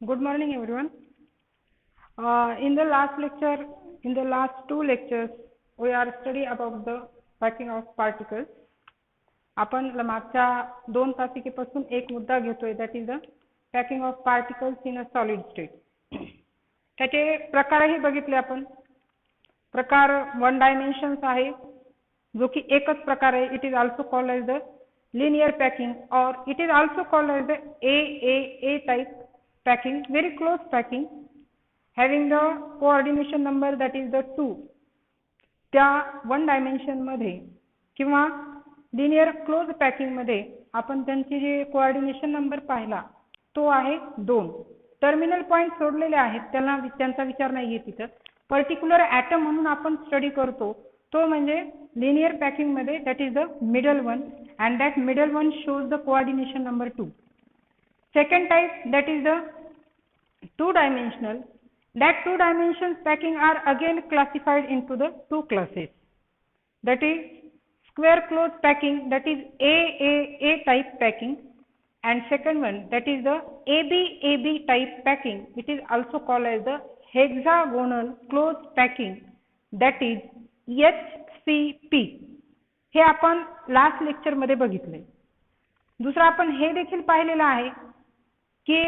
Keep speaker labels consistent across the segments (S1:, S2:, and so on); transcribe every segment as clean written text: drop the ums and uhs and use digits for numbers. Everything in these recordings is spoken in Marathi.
S1: Good morning, everyone. In the last two lectures, we are study about the packing of particles. आपण मागच्या 2 तासिकेपासून एक मुद्दा घेतोय, that is the packing of particles in a solid state. त्याचे प्रकारही बघितले आपण. प्रकार 1 dimensions आहे, जो की एकच प्रकार आहे. It is also called as the linear packing, or it is also called as the AAA type packing, very close packing, having the coordination number that is the 2. त्या 1 dimension मध्ये किंवा linear close packing मध्ये आपण त्यांची जे coordination number पाहिला तो आहे 2. टर्मिनल पॉइंट सोडलेले आहेत, त्यांचा विचार नाहीये तिथं. पर्टिक्युलर ॲटम म्हणून आपण स्टडी करतो तो म्हणजे linear packing मध्ये that is the middle one, and that middle one shows the coordination number 2. Second type, that is the 2-dimensional. That 2 dimensions packing are again classified into the 2 classes. That is square close packing, that is AAA type packing, and second one, that is the ABAB type packing. It is also called as the hexagonal close packing, that is HCP. हे आपण लास्ट लेक्चर मध्ये बघितले. दुसरा आपण हे देखील पाहिलेलं आहे की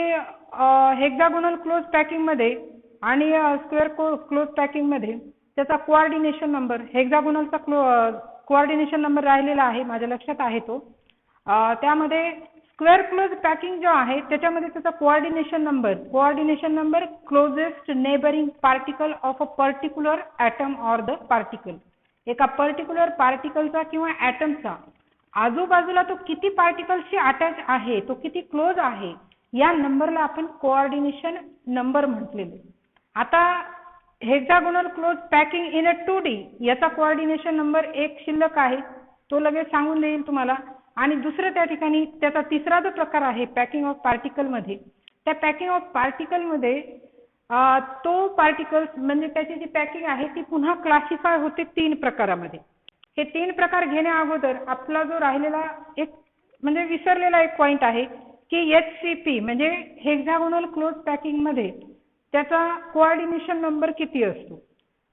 S1: हेक्सागोनल क्लोज पॅकिंग मध्ये आणि स्क्वेअर क्लोज पॅकिंग मध्ये त्याचा कोऑर्डिनेशन नंबर, हेक्सागोनलचा कोऑर्डिनेशन नंबर राहिलेला आहे, माझ्या लक्षात आहे तो. त्यामध्ये स्क्वेअर क्लोज पॅकिंग जो आहे त्याच्यामध्ये त्याचा coordination number closest neighbouring particle of a particular atom or the particle. एका पर्टिक्युलर पार्टिकलचा किंवा ॲटमचा आजूबाजूला तो किती पार्टिकल्सशी अटॅच आहे, तो किती क्लोज आहे, या नंबरला आपण कोऑर्डिनेशन नंबर म्हटलेले. आता hexagonal close packing in a 2D याचा कोऑर्डिनेशन नंबर 1 शिल्लक आहे, तो लगेच सांगून देईल तुम्हाला. आणि दुसरं त्या ठिकाणी त्याचा तिसरा जो प्रकार आहे पॅकिंग ऑफ पार्टिकल मध्ये, त्या पॅकिंग ऑफ पार्टिकल मध्ये तो पार्टिकल्स म्हणजे त्याची जी पॅकिंग आहे ती पुन्हा क्लासिफाय होते 3 प्रकारामध्ये. हे 3 प्रकार घेण्या अगोदर आपला जो राहिलेला एक म्हणजे विसरलेला एक पॉइंट आहे की HCP म्हणजे हेक्सागोनल क्लोज पॅकिंग मध्ये त्याचा कोऑर्डिनेशन नंबर किती असतो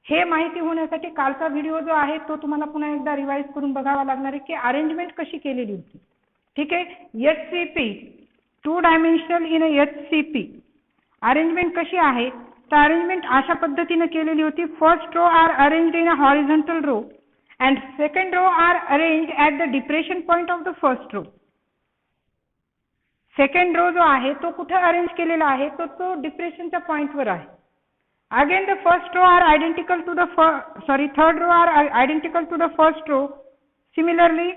S1: हे माहिती होण्यासाठी कालचा व्हिडिओ जो आहे तो तुम्हाला पुन्हा एकदा रिवाइज करून बघावा लागणार आहे की अरेंजमेंट कशी केलेली होती. ठीक आहे. HCP 2 dimensional in HCP arrangement कशी आहे, तर अरेंजमेंट अशा पद्धतीने केलेली होती. First row are arranged in a horizontal row and second row are arranged at the depression point of the first row. Second row जो आहे तो कुठे अरेंज केलेला आहे, तो डिप्रेशनच्या पॉइंटवर आहे. Again the first row are identical to the third row are identical to the first row. Similarly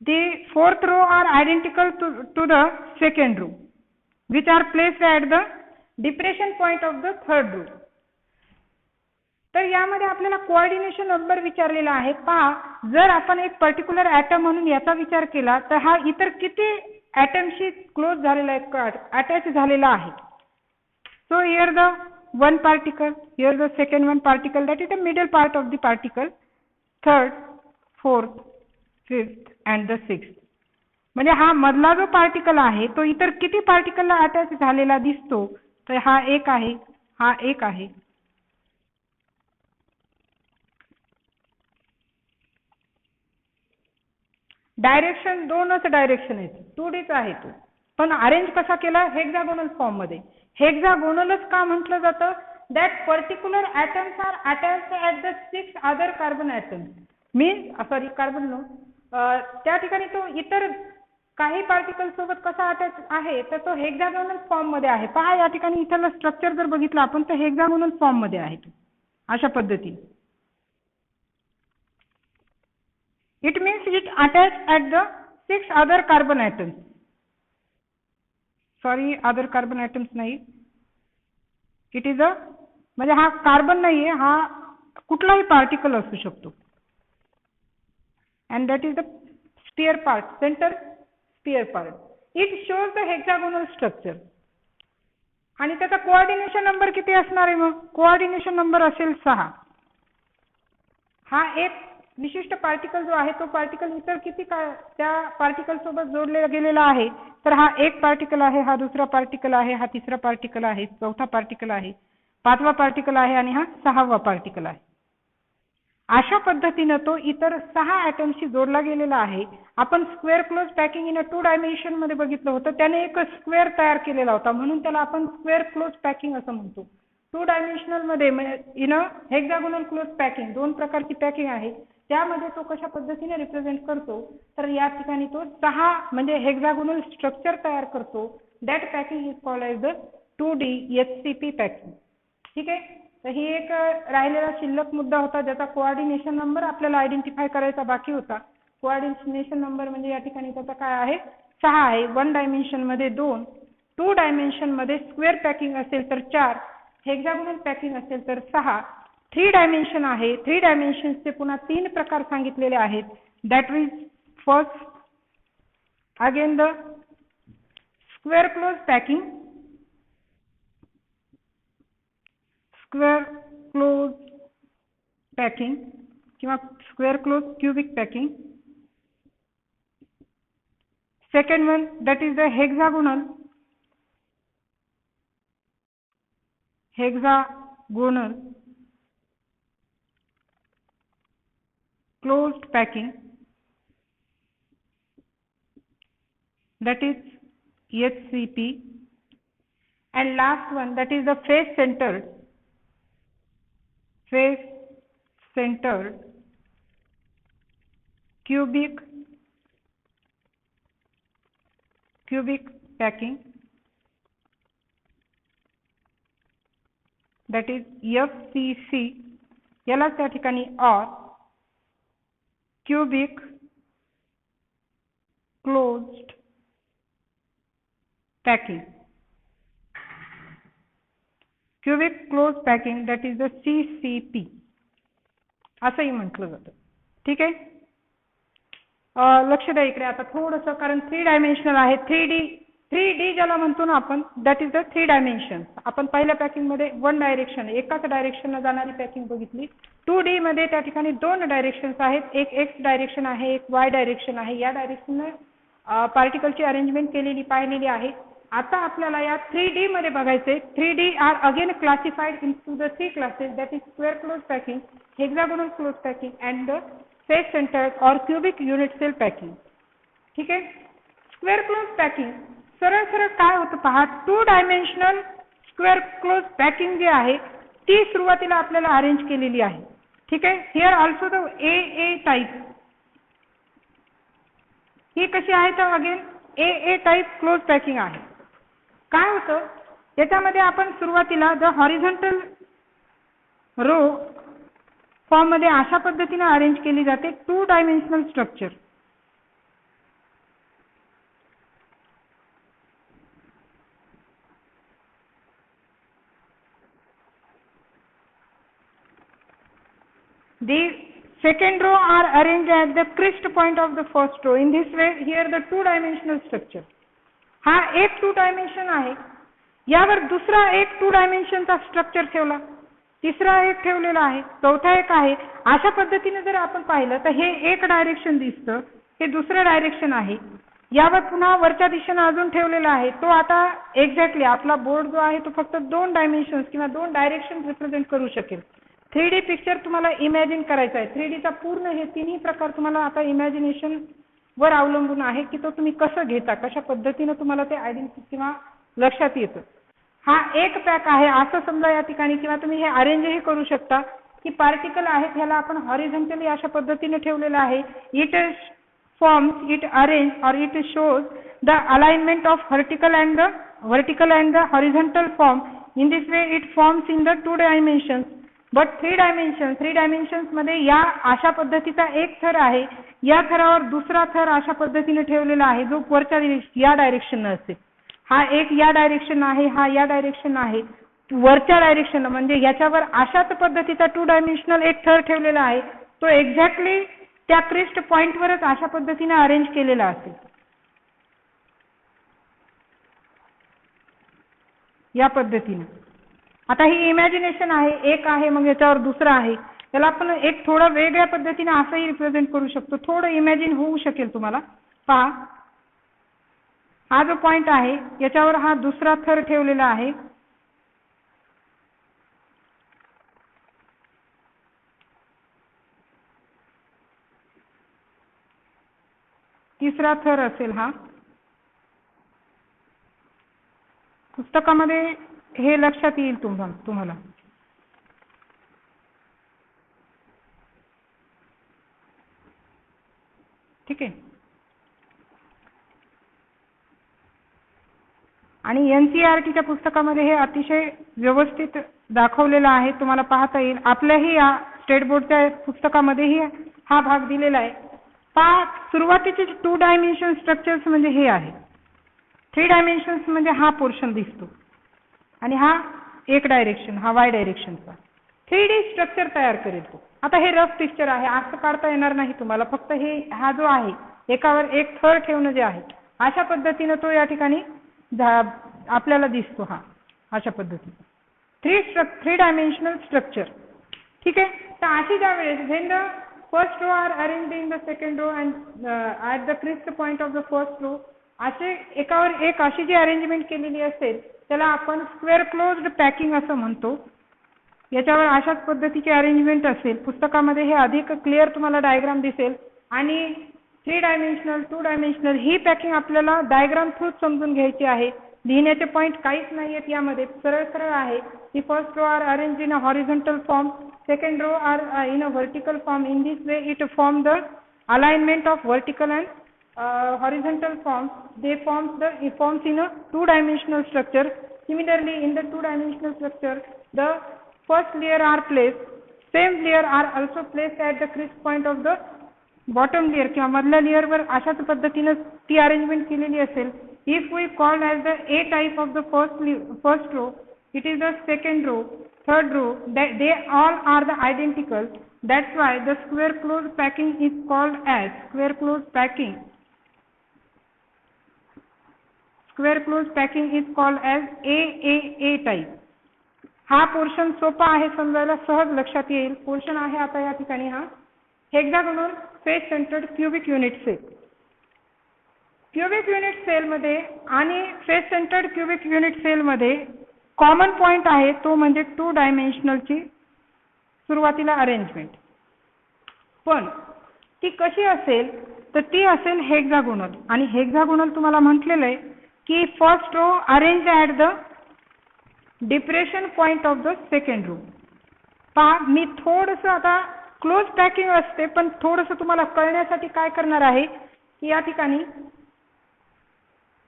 S1: the fourth row are identical to the second row, which are placed at the depression point of the third row. तर यामध्ये आपल्याला कोऑर्डिनेशन नंबर विचारलेला आहे. पहा, जर आपण एक पर्टिक्युलर ॲटम म्हणून याचा विचार केला तर हा इतर किती ॲटमशी क्लोज झालेला आहे, अटॅच झालेला आहे. So here the 1 particle, here the second 1 particle, that is the middle part of the particle, third, fourth, fifth and the sixth. म्हणजे हा मधला जो पार्टिकल आहे तो इतर किती पार्टिकलला अटॅच झालेला दिसतो, तर हा एक आहे, हा एक आहे. डायरेक्शन 2च डायरेक्शन आहेत, 2Dच आहे तो, पण अरेंज कसा केला हेक्सागोनल फॉर्म मध्ये. हेक्सागोनलच का म्हटलं जातं, that particular atoms are attached at the 6 other carbon atoms. Carbon no, त्या ठिकाणी तो इतर काही पार्टिकल सोबत कसा अटॅच आहे तर तो हेक्सागोनल फॉर्म मध्ये आहे. पहा या ठिकाणी इथलं स्ट्रक्चर जर बघितलं आपण तर हेक्सागोनल फॉर्म मध्ये आहे तो, अशा पद्धतीने. It means it attach at the 6 other carbon atoms. Sorry, other carbon atoms नाही, इट इज अ म्हणजे हा कार्बन नाहीये, हा कुठलाही पार्टिकल असू शकतो. and that is the sphere part, center sphere part. It shows the hexagonal structure. आणि त्याचा कोऑर्डिनेशन नंबर किती असणार आहे, मग कोऑर्डिनेशन नंबर असेल 6. हा एक विशिष्ट पार्टिकल जो आहे तो पार्टिकल इतर किती त्या पार्टिकल सोबत जोडलेला गेलेला आहे, तर हा एक पार्टिकल आहे, हा दुसरा पार्टिकल आहे, हा तिसरा पार्टिकल आहे, चौथा पार्टिकल आहे, पाचवा पार्टिकल आहे आणि हा सहावा पार्टिकल आहे. अशा पद्धतीने तो इतर 6 ॲटमशी जोडला गेलेला आहे. आपण square close packing in a 2 dimension मध्ये बघितलं होतं. त्याने एक स्क्वेअर तयार केलेला होता, म्हणून त्याला आपण स्क्वेअर क्लोज पॅकिंग असं म्हणतो. 2 डायमेन्शनल मध्ये in a hexagonal close packing 2 प्रकारची पॅकिंग आहे. त्यामध्ये तो कशा पद्धतीने रिप्रेझेंट करतो, तर या ठिकाणी तो 6 म्हणजे हेक्सागोनल स्ट्रक्चर तयार करतो. That packing is called as the 2D HCP packing. ठीक आहे. तर ही एक राहिलेला शिल्लक मुद्दा होता, ज्याचा कोऑर्डिनेशन नंबर आपल्याला आयडेंटिफाय करायचा बाकी होता. कोऑर्डिनेशन नंबर म्हणजे या ठिकाणी त्याचा काय आहे, 6 आहे. 1 डायमेन्शन मध्ये 2, 2 डायमेन्शन मध्ये स्क्वेअर पॅकिंग असेल तर 4, हेक्सागोनल पॅकिंग असेल तर 6. 3 डायमेन्शन आहे. 3 डायमेन्शनचे पुन्हा 3 प्रकार सांगितलेले आहेत. That is first again the square close packing, square close packing किंवा square close cubic packing. Second one that is the hexagonal closed packing, that is HCP. And last one that is the face centered cubic packing, that is FCC. याला त्या ठिकाणी or cubic closed packing, cubic closed packing, that is the CCP असंही म्हटलं जातं. ठीक आहे. लक्ष द्या इकडे आता थोडंसं, कारण 3 डायमेन्शनल आहे. 3D ज्याला म्हणतो ना आपण, दॅट इज द 3 डायमेन्शन. आपण पहिल्या पॅकिंग मध्ये 1 डायरेक्शन एकाच डायरेक्शनला जाणारी पॅकिंग बघितली. 2D मध्ये त्या ठिकाणी 2 डायरेक्शन्स आहेत. एक एक्स डायरेक्शन आहे, एक वाय डायरेक्शन आहे. या डायरेक्शनने पार्टिकलची अरेंजमेंट केलेली पाहिलेली आहे. आता आपल्याला या 3D मध्ये बघायचे. 3D are again classified into the 3 classes, that is square close packing, hexagonal close packing and the face centred और क्यूबिक युनिट सेल पॅकिंग. ठीक आहे. स्क्वेअर क्लोज पॅकिंग सरळ सरळ काय होतं पहा. 2 डायमेन्शनल स्क्वेअर क्लोज पॅकिंग जी आहे ती सुरुवातीला आपल्याला अरेंज केलेली आहे. ठीक आहे. Here also the AA type, ही कशी आहे तर again AA type close packing आहे. काय होतं याच्यामध्ये आपण सुरुवातीला द हॉरिझॉन्टल रो फॉर्म मध्ये अशा पद्धतीने अरेंज केली जाते 2 dimensional structure. The second row are arranged at the crest point of the first row. In this way, here the 2 dimensional structure. हा एक 2 डायमेन्शन आहे. यावर दुसरा एक 2 डायमेन्शनचा स्ट्रक्चर ठेवला, तिसरा एक ठेवलेला आहे, चौथा एक आहे. अशा पद्धतीने जर आपण पाहिलं तर हे एक डायरेक्शन दिसतं, हे दुसरं डायरेक्शन आहे. यावर पुन्हा वरच्या दिशेने अजून ठेवलेला आहे. तो आता एक्झॅक्टली आपला बोर्ड जो आहे तो फक्त 2 डायमेन्शन्स किंवा 2 डायरेक्शन रिप्रेझेंट करू शकेल. 3D पिक्चर तुम्हाला इमॅजिन करायचा आहे. 3Dचा पूर्ण हे तिन्ही प्रकार तुम्हाला आता इमॅजिनेशन वर अवलंबून आहे की तो तुम्ही कसं घेता, कशा पद्धतीने तुम्हाला ते आयडेंटिटी किंवा लक्षात येतं. हा एक पॅक आहे असं समजा या ठिकाणी, किंवा तुम्ही हे अरेंजही करू शकता की पार्टिकल आहेत ह्याला आपण हॉरिझॉन्टली अशा पद्धतीने ठेवलेलं आहे. It forms, it arrange or it shows the alignment of vertical and the horizontal form. In this way it forms in the 2 dimensions. But 3 dimensions मध्ये या अशा पद्धतीचा एक थर आहे. या थरावर दुसरा थर अशा पद्धतीने ठेवलेला आहे जो वरच्या या डायरेक्शन असेल. हा एक या डायरेक्शन आहे, हा या डायरेक्शन आहे. वरच्या डायरेक्शन म्हणजे याच्यावर अशाच पद्धतीचा 2 डायमेन्शनल एक थर ठेवलेला आहे. तो एक्झॅक्टली त्या क्रेस्ट पॉइंट वरच अशा पद्धतीने अरेंज केलेला असेल. या पद्धतीने आता ही इमॅजिनेशन आहे. एक आहे मग याच्यावर दुसरा आहे. त्याला आपण एक थोडं वेगळ्या पद्धतीने असंही रिप्रेझेंट करू शकतो, थोडं इमॅजिन होऊ शकेल तुम्हाला. पहा, हा जो पॉइंट आहे याच्यावर हा दुसरा थर ठेवलेला आहे. तिसरा थर असेल हा. पुस्तकामध्ये हे लक्षात येईल तुम्हाला. ठीक आहे. आणि NCERTच्या पुस्तकामध्ये हे अतिशय व्यवस्थित दाखवलेलं आहे, तुम्हाला पाहता येईल. आपल्याही या स्टेट बोर्डच्या पुस्तकामध्येही हा भाग दिलेला आहे. पहा, सुरुवातीचे 2 डायमेन्शन स्ट्रक्चर्स म्हणजे हे आहे. 3 डायमेन्शन्स म्हणजे हा पोर्शन दिसतो आणि हा एक डायरेक्शन, हा वाय डायरेक्शनचा 3D स्ट्रक्चर तयार करेल तो. आता हे रफ पिक्चर आहे, असं काढता येणार नाही तुम्हाला. फक्त हे हा जो आहे एकावर एक थर ठेवणं जे आहे अशा पद्धतीने तो या ठिकाणी आपल्याला दिसतो. हा अशा पद्धतीने 3 डायमेन्शनल स्ट्रक्चर. ठीक आहे. तर अशी ज्या वेळेस when the first row are arranged in the second row and at the crest point of the first row, असे एकावर एक अशी जी अरेंजमेंट केलेली असेल त्याला आपण स्क्वेअर क्लोज्ड पॅकिंग असं म्हणतो. याच्यावर अशाच पद्धतीची अरेंजमेंट असेल. पुस्तकामध्ये हे अधिक क्लिअर तुम्हाला डायग्राम दिसेल. आणि 3 डायमेन्शनल 2 डायमेन्शनल ही पॅकिंग आपल्याला डायग्राम थ्रू समजून घ्यायची आहे. लिहिण्याचे पॉइंट काहीच नाही आहेत यामध्ये, सरळ सरळ आहे. The first row are arrange in a horizontal form, second row are in a vertical form. In this way it form the alignment of vertical and horizontal forms. They forms in a 2-dimensional structure. Similarly, in the 2-dimensional structure, the first layer are placed. Same layer are also placed at the crisp point of the bottom layer किंवा मधल्या लेअर वर अशाच पद्धतीने ती अरेंजमेंट केलेली असेल. If we call as the A type of the first row, it is the second row, third row. They all are the identical. That's why the square closed packing is called as square closed packing. Square closed packing is called as AAA type. हा पोर्शन सोपा आहे समजायला, सहज लक्षात येईल पोर्शन आहे. आता या ठिकाणी हा hexagonal face centred cubic unit cell. Cubic unit cell मध्ये आणि face centred cubic unit cell मध्ये कॉमन पॉइंट आहे तो म्हणजे 2 डायमेन्शनलची सुरुवातीला अरेंजमेंट. पण ती कशी असेल तर ती असेल हेक्सागोनल. आणि हेक्सागोनल तुम्हाला म्हटलेलं आहे की first row arrange at the depression point of the second row. पहा, मी थोडंसं आता क्लोज पॅकिंग असते पण थोडंसं तुम्हाला कळण्यासाठी काय करणार आहे की या ठिकाणी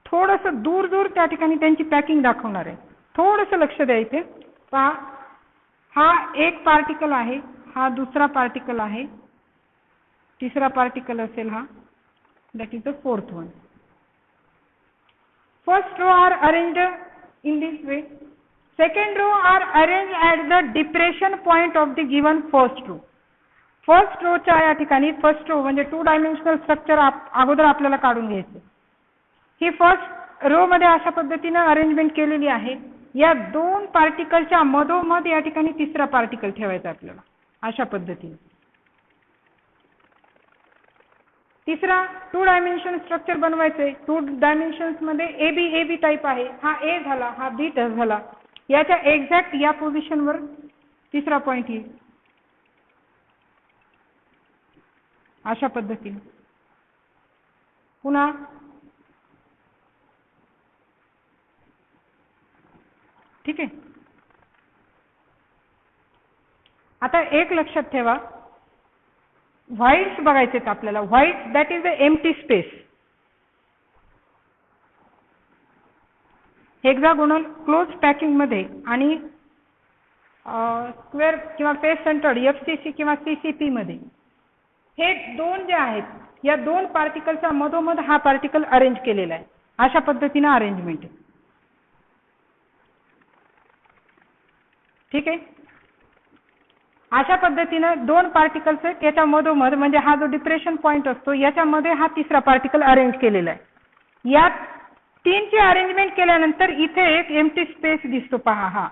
S1: थोडंसं दूर दूर त्या ठिकाणी त्यांची पॅकिंग दाखवणार आहे. थोडंसं लक्ष द्या इथे. पहा, हा एक पार्टिकल आहे, हा दुसरा पार्टिकल आहे, तिसरा पार्टिकल असेल हा, that is the fourth one. First row are arranged in this way. Second row are arranged at the depression point of the given first row. First रोच्या या ठिकाणी फर्स्ट रो म्हणजे 2 डायमेन्शनल स्ट्रक्चर अगोदर आपल्याला काढून घ्यायचं. ही फर्स्ट रो मध्ये अशा पद्धतीने अरेंजमेंट केलेली आहे. या 2 पार्टिकलच्या मधोमध या ठिकाणी तिसरा पार्टिकल ठेवायचा आपल्याला अशा पद्धतीने. तिसरा 2 डायमेन्शन स्ट्रक्चर बनवायचे. 2 डायमेन्शन्स मध्ये AB टाइप आहे. हा A झाला, हा B झाला. याच्या एक्झॅक्ट या पोझिशन वर तिसरा पॉइंट येईल अशा पद्धतीने. पुन्हा ठीक आहे. आता एक लक्षात ठेवा, व्हाईट्स बघायचेत आपल्याला. White that is the empty space. Hexagonal close packing मध्ये आणि स्क्वेअर किंवा फेस सेंटर्ड FCC किंवा CCP मध्ये हे 2 जे आहेत या 2 पार्टिकलच्या मधोमध हा पार्टिकल अरेंज केलेला आहे. अशा पद्धतीने अरेंजमेंट आहे. ठीक आहे. अशा पद्धतीने 2 पार्टिकल्स आहेत याच्या मधोमध म्हणजे हा जो डिप्रेशन पॉइंट असतो याच्यामध्ये हा तिसरा पार्टिकल अरेंज केलेला आहे. या 3ची अरेंजमेंट केल्यानंतर इथे एक एम्प्टी स्पेस दिसतो. पहा, हा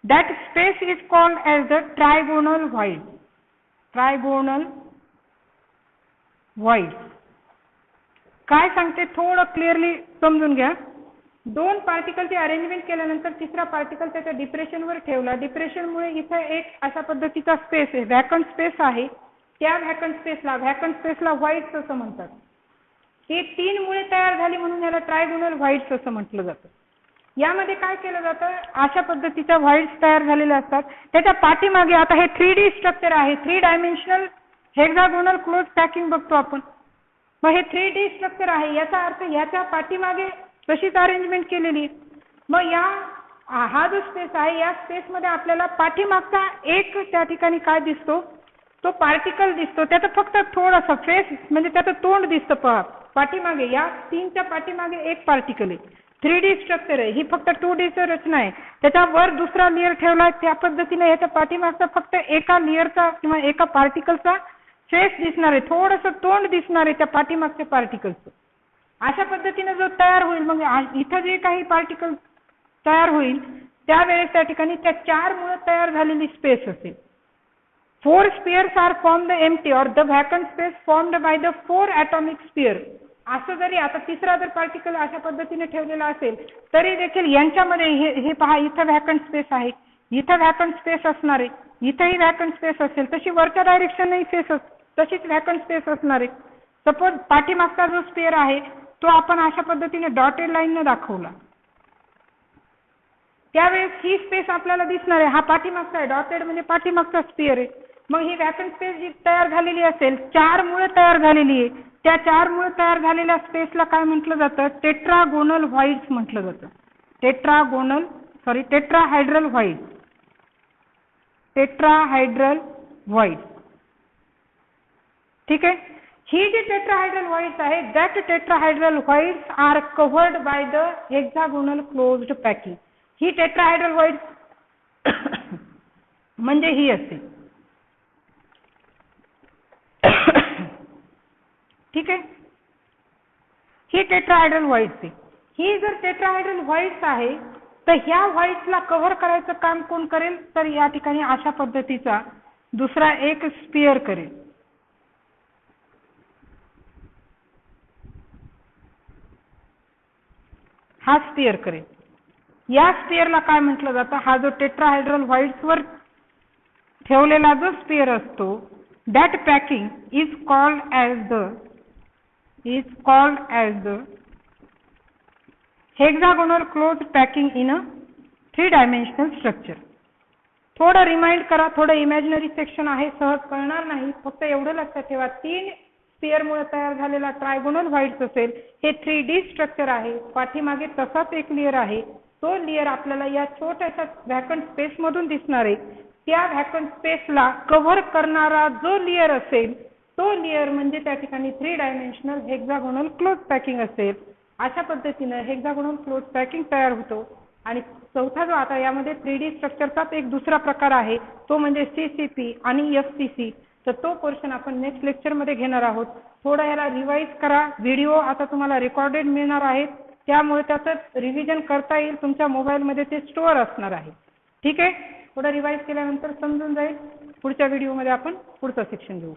S1: That space is called as the trigonal void. Trigonal void. काय सांगते थोडं क्लिअरली समजून घ्या. दोन पार्टिकलची अरेंजमेंट केल्यानंतर तिसरा पार्टिकल त्याच्या डिप्रेशनवर ठेवला. डिप्रेशनमुळे इथे एक अशा पद्धतीचा स्पेस आहे, व्हॅकंट स्पेस आहे. त्या व्हॅकंट स्पेसला व्हाईट्स असं म्हणतात. ही 3 मुळे तयार झाली म्हणून याला ट्रायगोनल व्हाईट्स असं म्हटलं जातं. यामध्ये काय केलं जातं, अशा पद्धतीच्या व्हाईट्स तयार झालेल्या असतात. त्याच्या पाठीमागे आता हे 3D स्ट्रक्चर आहे, 3 डायमेन्शनल हेक्सागोनल क्लोज पॅकिंग बघतो आपण. मग हे 3D स्ट्रक्चर आहे, याचा अर्थ याच्या पाठीमागे तशीच अरेंजमेंट केलेली. मग हा जो स्पेस आहे, या स्पेसमध्ये आपल्याला पाठीमागचा एक त्या ठिकाणी काय दिसतो, तो पार्टिकल दिसतो. त्याचं फक्त थोडासा फेस म्हणजे त्याचं तोंड दिसतं. पहा पाठीमागे या 3च्या पाठीमागे एक पार्टिकल आहे. 3D स्ट्रक्चर आहे, ही फक्त 2Dची रचना आहे. त्याच्यावर दुसरा लेअर ठेवला, त्या पद्धतीने याच्या पाठीमागचा फक्त एका लेअरचा किंवा एका पार्टिकलचा फेस दिसणार आहे, थोडंसं तोंड दिसणार आहे त्या पाठीमागच्या पार्टिकलचं. अशा पद्धतीने जो तयार होईल, मग इथं जे काही पार्टिकल तयार होईल त्यावेळेस त्या ठिकाणी त्या 4 मुळे तयार झालेली स्पेस असेल. 4 spheres are formed empty or the vacant space formed by the 4 atomic sphere. असं जरी आता तिसरा जर पार्टिकल अशा पद्धतीने ठेवलेला असेल तरी देखील यांच्यामध्ये हे पहा, इथं व्हॅकंट स्पेस आहे, इथं व्हॅकंट स्पेस असणार आहे, इथंही व्हॅकंट स्पेस असेल. तशी वरच्या डायरेक्शनही तशीच व्हॅकंट स्पेस असणार आहे. सपोज पाठीमागचा जो स्पेअर आहे तो आपण अशा पद्धतीने डॉटेड लाईनने दाखवला, त्यावेळेस ही स्पेस आपल्याला दिसणार आहे. हा पाठीमागचा आहे, डॉटेड म्हणजे पाठीमागचा स्पेअर आहे. मग ही व्हॅकंट स्पेस जी तयार झालेली असेल, 4 मुळे तयार झालेली आहे, त्या 4 मुळे तयार झालेल्या स्पेसला काय म्हटलं जातं, टेट्रागोनल व्हाईट्स म्हटलं जातं. Tetrahedral void. Tetrahedral void. ठीक आहे. ही जी टेट्राहायड्रल व्हाईट्स आहे, that tetrahedral voids are covered by the hexagonal closed packing. ही टेट्राहायड्रल व्हाईट्स म्हणजे ही असते. ठीक आहे. ही टेट्राहायड्रल व्हाईट्स आहे. ही जर टेट्राहायड्रल व्हाईट्स आहे तर ह्या व्हाईट्सला कव्हर करायचं काम कोण करेल, तर या ठिकाणी अशा पद्धतीचा दुसरा एक स्पियर करेल. हा स्पियर करेल. या स्पियरला काय म्हटलं जातं, हा जो टेट्राहायड्रल व्हाईट्सवर ठेवलेला जो स्पियर असतो, that packing is called as the hexagonal close packing in a 3 dimensional structure. थोडं रिमाइंड करा, थोडं इमॅजिनरी सेक्शन आहे, सहज कळणार नाही. फक्त एवढं लक्षात ठेवा, 3 स्पियरमुळे तयार झालेला ट्रायगोनल व्हाईट्स असेल. हे 3D स्ट्रक्चर आहे, पाठीमागे तसाच एक लेअर आहे. तो लेअर आपल्याला या छोट्याशा व्हॅकंट स्पेसमधून दिसणार आहे. त्या व्हॅकंट स्पेसला कव्हर करणारा जो लेअर असेल तो लेअर म्हणजे त्या ठिकाणी 3 डायमेन्शनल हेक्सागोनल क्लोज पॅकिंग असेल. अशा पद्धतीने हेक्सागोनल क्लोज पॅकिंग तयार होतो. आणि चौथा जो आता यामध्ये 3D स्ट्रक्चरचाच एक दुसरा प्रकार आहे, तो म्हणजे CCP आणि FCC. तर तो पोर्शन आपण नेक्स्ट लेक्चरमध्ये घेणार आहोत. थोडं याला रिवाइज करा. व्हिडिओ आता तुम्हाला रेकॉर्डेड मिळणार आहेत, त्यामुळे त्याचं रिव्हिजन करता येईल. तुमच्या मोबाईलमध्ये ते स्टोअर असणार आहे. ठीक आहे. थोडं रिवाइज केल्यानंतर समजून जाईल. पुढच्या व्हिडिओमध्ये आपण पुढचं सेक्शन घेऊ.